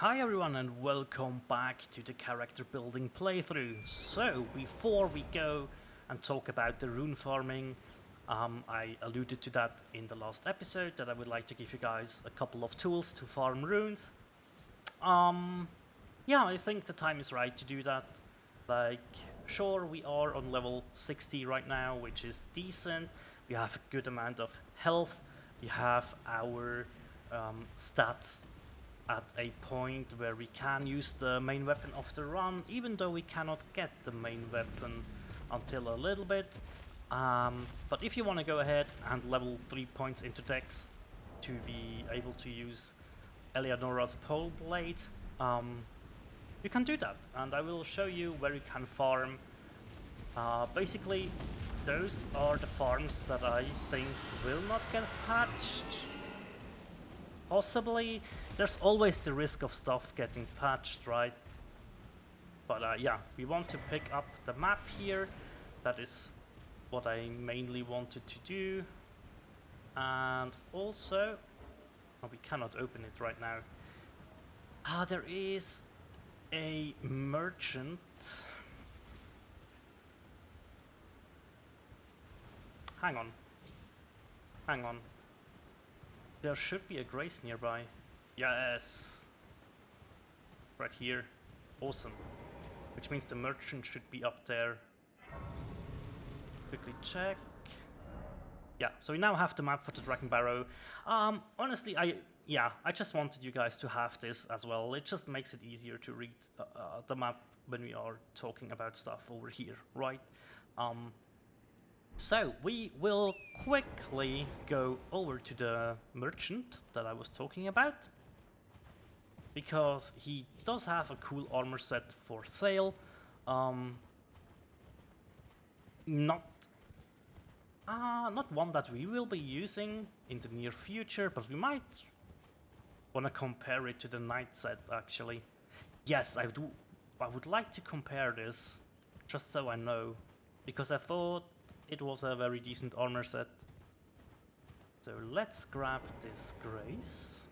Hi everyone and welcome back to the character building playthrough. So before we go and talk about the rune farming, I alluded to that in the last episode that I would like to give you guys a couple of tools to farm runes. Yeah, I think the time is right to do that. Like, sure, we are on level 60 right now, which is decent. We have a good amount of health. We have our stats at a point where we can use the main weapon of the run, even though we cannot get the main weapon until a little bit. But if you want to go ahead and level 3 points into Dex to be able to use Eleonora's Pole Blade, you can do that, and I will show you where you can farm. Basically, those are the farms that I think will not get patched. Possibly, there's always the risk of stuff getting patched, right? But yeah, we want to pick up the map here. That is what I mainly wanted to do. And also, oh, we cannot open it right now. There is a merchant. Hang on. There should be a grace nearby. Yes! Right here. Awesome. Which means the merchant should be up there. Quickly check. Yeah, so we now have the map for the Dragon Barrow. Honestly, I just wanted you guys to have this as well. It just makes it easier to read the map when we are talking about stuff over here, right? So we will quickly go over to the merchant that I was talking about, because he does have a cool armor set for sale. Not one that we will be using in the near future, but we might want to compare it to the knight set actually. Yes, I would like to compare this, just so I know, because I thought it was a very decent armor set. So let's grab this grace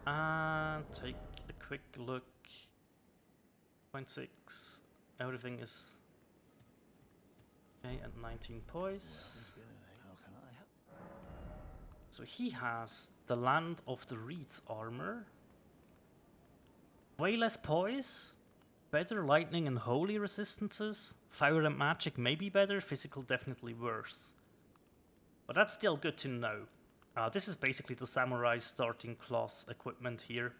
and take a quick look. 0.6, everything is okay, and 19 poise. So he has the Land of the Reeds armor, way less poise, better lightning and holy resistances, fire and magic may be better, physical definitely worse. But that's still good to know. This is basically the samurai starting class equipment here.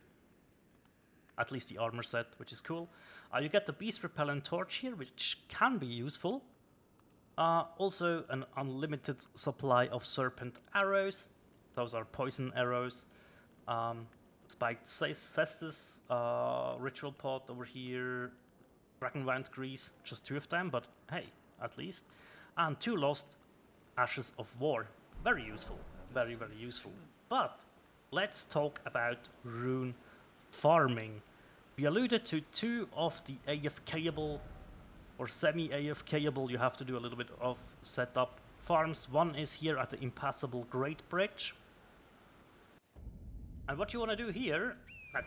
At least the armor set, which is cool. You get the beast repellent torch here, which can be useful. Also an unlimited supply of serpent arrows. Those are poison arrows. Spiked cestus, ritual pot over here, dragonwand grease, just 2 of them, but hey, at least. And 2 lost ashes of war. Very useful, very useful. But let's talk about rune farming. We alluded to 2 of the AFKable or semi-AFKable, you have to do a little bit of setup farms. One is here at the Impassable Great Bridge. And what you want to do here,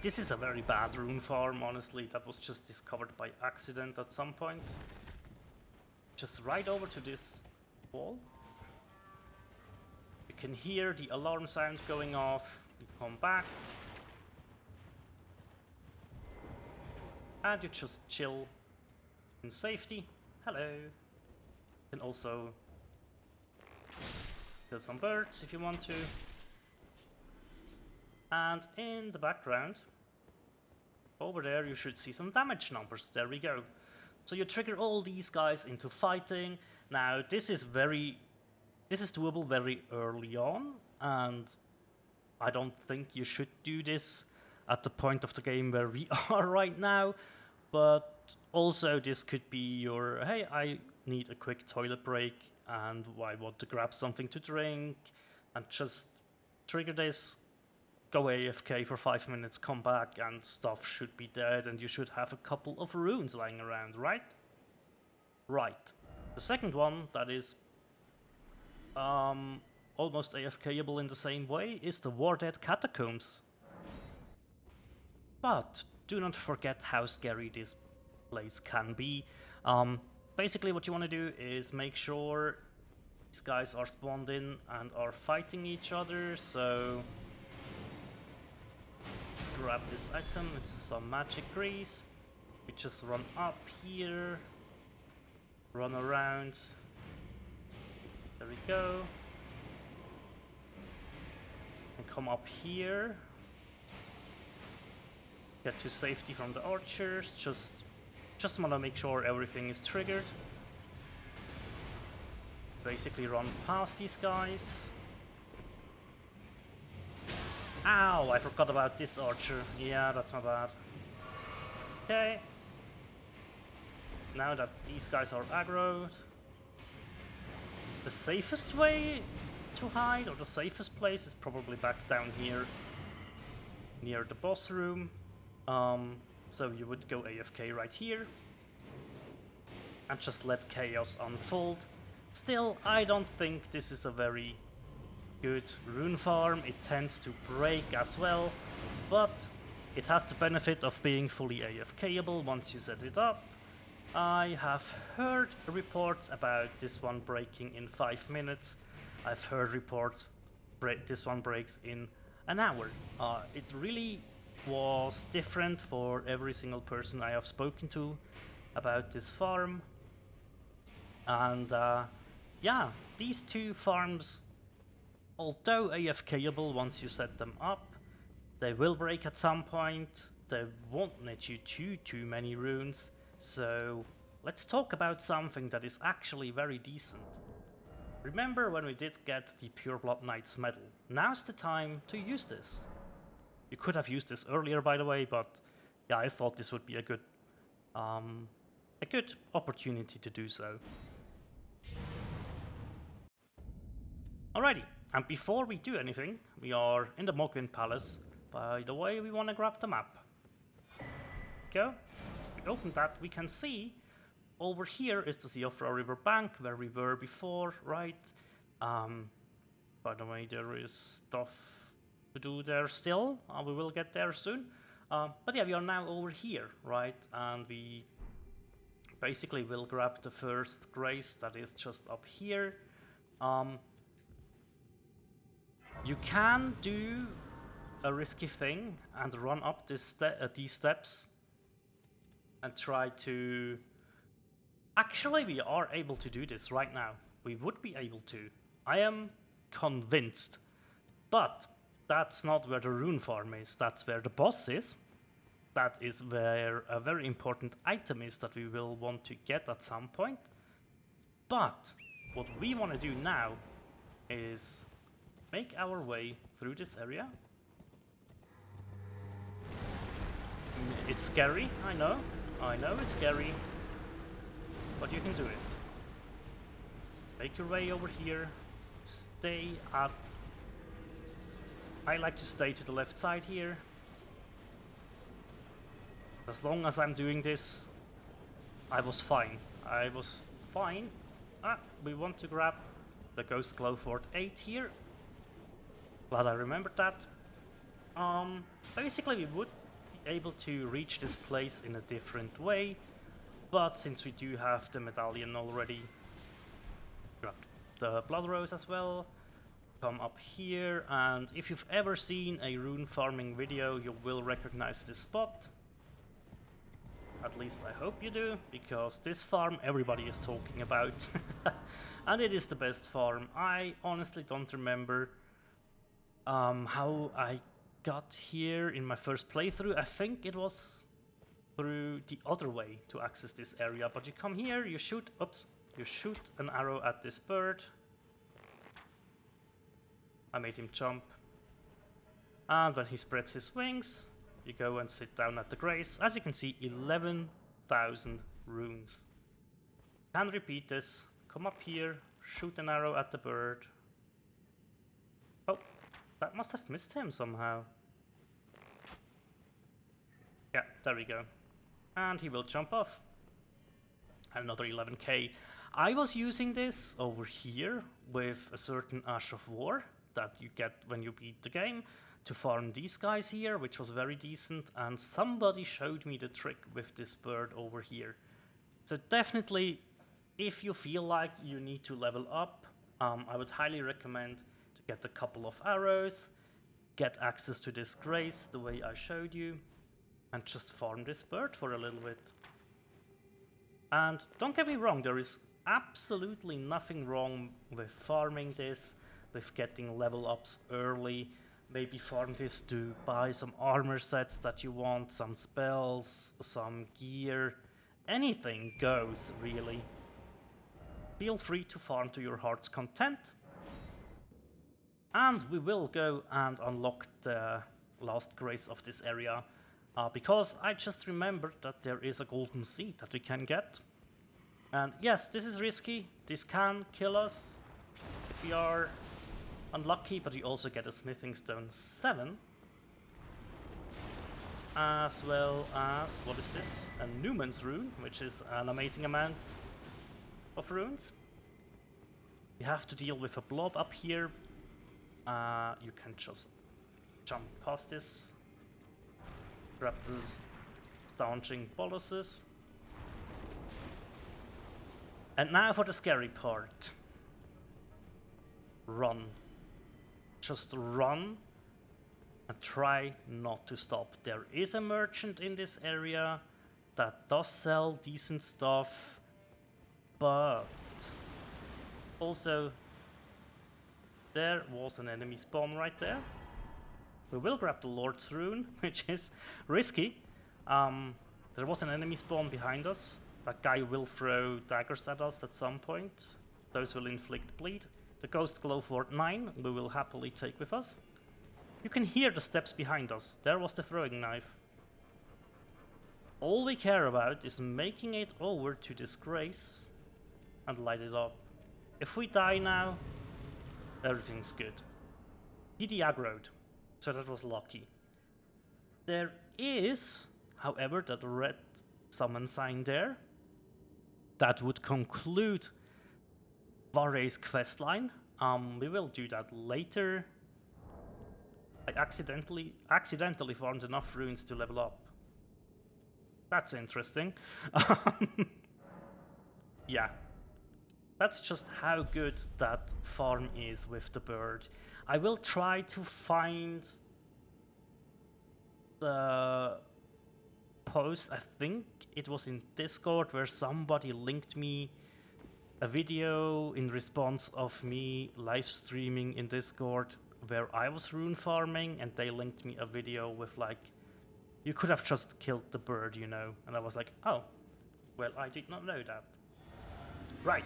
this is a very bad rune farm, honestly, that was just discovered by accident at some point. Just right over to this wall. You can hear the alarm sound going off, you come back. And you just chill in safety. Hello. You can also kill some birds if you want to. And in the background, over there, you should see some damage numbers. There we go. So you trigger all these guys into fighting. Now, this is doable very early on, and I don't think you should do this at the point of the game where we are right now. But also, this could be your, hey, I need a quick toilet break, and I want to grab something to drink, and just trigger this. Go AFK for 5 minutes, come back, and stuff should be dead, and you should have a couple of runes lying around, right? Right. The second one, that is almost AFKable in the same way, is the War Dead Catacombs. But do not forget how scary this place can be. Basically what you want to do is make sure these guys are spawned in and are fighting each other, so let's grab this item. It's some magic grease. We just run up here, run around. There we go. And come up here. Get to safety from the archers. Just want to make sure everything is triggered. Basically run past these guys. Ow, I forgot about this archer. Yeah, that's my bad. Okay. Now that these guys are aggroed, the safest way to hide, or the safest place, is probably back down here near the boss room. So you would go AFK right here and just let chaos unfold. Still, I don't think this is a very good rune farm. It tends to break as well, but it has the benefit of being fully AFKable once you set it up. I have heard reports about this one breaking in 5 minutes. I've heard reports this one breaks in an hour. It really was different for every single person I have spoken to about this farm. And yeah, these two farms, although AFKable once you set them up, they will break at some point. They won't net you too many runes. So let's talk about something that is actually very decent. Remember when we did get the Pureblood Knight's medal? Now's the time to use this. You could have used this earlier, by the way, but yeah, I thought this would be a good opportunity to do so. Alrighty, and before we do anything, we are in the Mogwin Palace. By the way, we want to grab the map. Go. We open that, we can see over here is the Siofra River bank where we were before, right? By the way, there is stuff to do there still. We will get there soon. But yeah, we are now over here, right? And we basically will grab the first grace that is just up here. You can do a risky thing and run up these steps and try to... Actually, we are able to do this right now. We would be able to. I am convinced. But that's not where the rune farm is. That's where the boss is. That is where a very important item is that we will want to get at some point. But what we want to do now is make our way through this area. It's scary, I know it's scary, but you can do it. Make your way over here, stay at... I like to stay to the left side here. As long as I'm doing this, I was fine. We want to grab the Ghost Glow Fort 8 here. Glad I remembered that. Basically we would be able to reach this place in a different way, but since we do have the medallion already, grab the Blood Rose as well, come up here, and if you've ever seen a rune farming video, you will recognize this spot. At least I hope you do, because this farm everybody is talking about. And it is the best farm. I honestly don't remember how I got here in my first playthrough. I think it was through the other way to access this area, but you come here, you shoot an arrow at this bird. I made him jump. And when he spreads his wings, you go and sit down at the grace. As you can see, 11,000 runes. Can repeat this. Come up here, shoot an arrow at the bird. Oh, that must have missed him somehow. Yeah, there we go. And he will jump off. Another 11k. I was using this over here with a certain Ash of War that you get when you beat the game to farm these guys here, which was very decent, and somebody showed me the trick with this bird over here. So definitely, if you feel like you need to level up, I would highly recommend to get a couple of arrows, get access to this grace the way I showed you, and just farm this bird for a little bit. And don't get me wrong, there is absolutely nothing wrong with farming this, with getting level ups early, maybe farm this to buy some armor sets that you want, some spells, some gear, anything goes really. Feel free to farm to your heart's content. And we will go and unlock the last grace of this area, because I just remembered that there is a golden seed that we can get. And yes, this is risky, this can kill us if we are unlucky, but we also get a smithing stone 7. As well as, what is this? A Newman's rune, which is an amazing amount of runes. We have to deal with a blob up here. You can just jump past this, grab the staunching boluses. And now for the scary part. Run. Just run and try not to stop. There is a merchant in this area that does sell decent stuff, but also there was an enemy spawn right there. We will grab the Lord's Rune, which is risky. There was an enemy spawn behind us. That guy will throw daggers at us at some point. Those will inflict bleed. The Ghost Glowfort 9 we will happily take with us. You can hear the steps behind us. There was the throwing knife. All we care about is making it over to this grace and light it up. If we die now, everything's good. He de-aggroed, so that was lucky. There is, however, that red summon sign there. That would conclude Varay's questline. We will do that later. I accidentally farmed enough runes to level up. That's interesting. Yeah. That's just how good that farm is with the bird. I will try to find the post, I think it was in Discord, where somebody linked me a video in response of me live streaming in Discord where I was rune farming, and they linked me a video with like, you could have just killed the bird, you know, and I was like, oh, well, I did not know that. Right,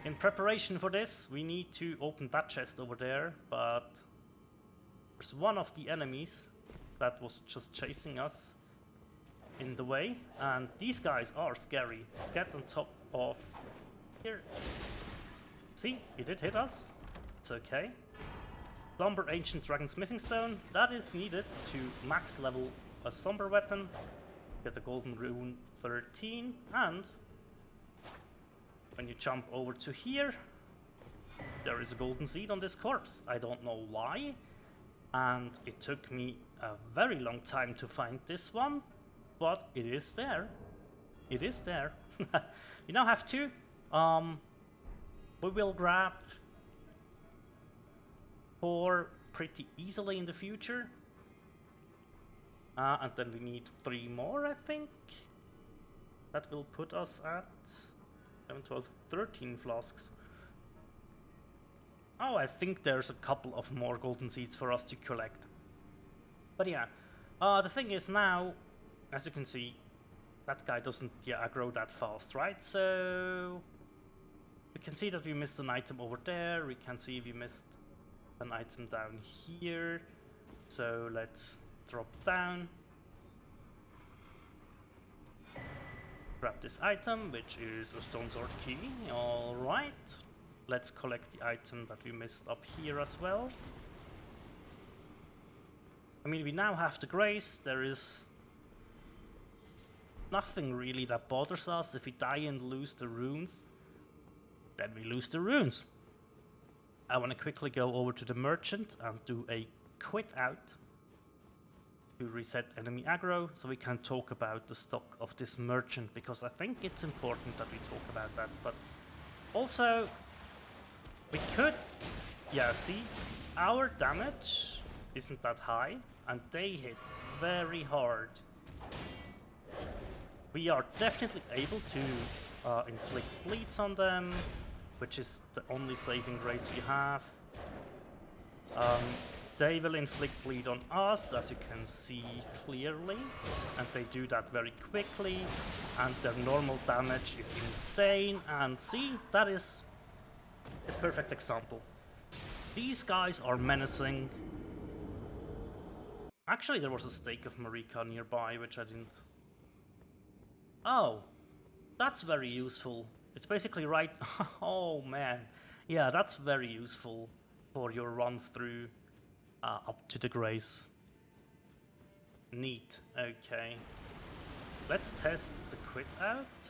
in preparation for this, we need to open that chest over there, but there's one of the enemies that was just chasing us in the way, and these guys are scary. Get on top of here. See, he did hit us. It's okay. Somber Ancient Dragon Smithing Stone, that is needed to max level a Somber weapon. Get a Golden Rune 13, and when you jump over to here, there is a golden seed on this corpse. I don't know why, and it took me a very long time to find this one. But it is there. It is there. We now have 2. We will grab 4 pretty easily in the future. And then we need 3 more, I think. That will put us at 11, 12, 13 flasks. Oh, I think there's a couple of more golden seeds for us to collect. But yeah, the thing is now, as you can see, that guy doesn't aggro that fast, right? So we can see that we missed an item over there. We can see we missed an item down here. So let's drop down. Grab this item, which is a stone sword key. Alright. Let's collect the item that we missed up here as well. I mean, we now have the grace. There is nothing really that bothers us if we die and lose the runes. then we lose the runes. I want to quickly go over to the merchant and do a quit out to reset enemy aggro, so we can talk about the stock of this merchant, because I think it's important that we talk about that. But also, we could, yeah, see, our damage isn't that high, and they hit very hard. We are definitely able to inflict bleeds on them, which is the only saving grace we have. They will inflict bleed on us, as you can see clearly, and they do that very quickly, and their normal damage is insane, and see, that is a perfect example. These guys are menacing. Actually, there was a stake of Marika nearby, which I didn't... Oh, that's very useful. It's basically right... Oh man, yeah, that's very useful for your run through up to the Grace. Neat, okay. Let's test the quit out,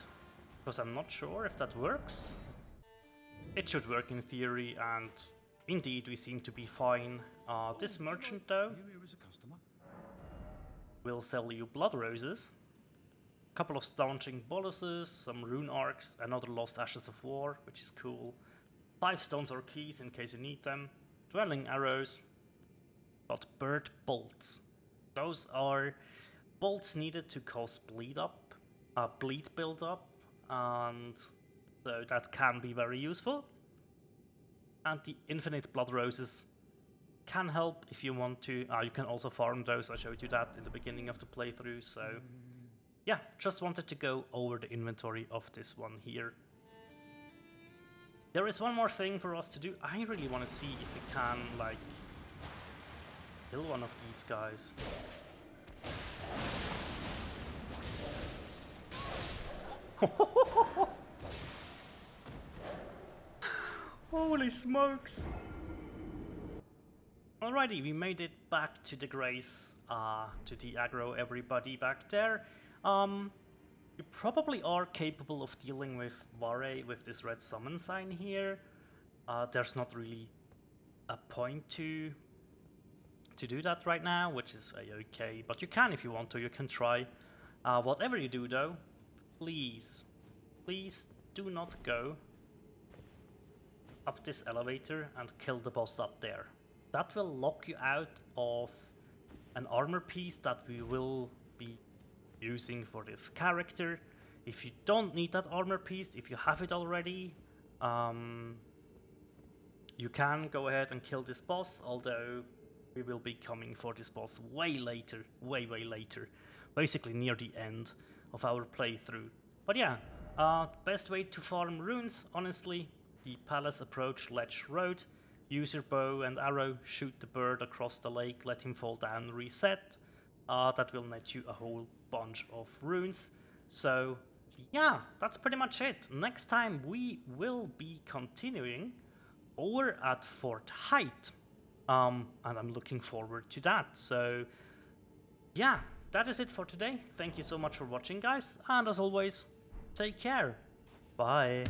because I'm not sure if that works. It should work in theory, and indeed we seem to be fine. This merchant though will sell you blood roses, a couple of staunching boluses, some rune arcs, another lost ashes of war, which is cool, 5 stones or keys in case you need them, dwelling arrows, but bird bolts. Those are bolts needed to cause bleed build up, and so that can be very useful. And the infinite blood roses can help if you want to. You can also farm those, I showed you that in the beginning of the playthrough, so yeah, just wanted to go over the inventory of this one here. There is one more thing for us to do. I really want to see if we can, like, kill one of these guys. Holy smokes! Alrighty, we made it back to the Grace, to the aggro everybody back there. You probably are capable of dealing with Vare with this red summon sign here. There's not really a point to do that right now, which is okay, but you can if you want to, you can try. Whatever you do though, please do not go up this elevator and kill the boss up there. That will lock you out of an armor piece that we will be using for this character. If you don't need that armor piece, if you have it already, you can go ahead and kill this boss, although we will be coming for this boss way later, way later, basically near the end of our playthrough. But yeah, best way to farm runes, honestly, the palace approach ledge road. Use your bow and arrow, shoot the bird across the lake, let him fall down, reset. That will net you a whole bunch of runes. So yeah, that's pretty much it. Next time we will be continuing over at Fort Height. And I'm looking forward to that. So yeah, that is it for today. Thank you so much for watching, guys. And as always, take care. Bye.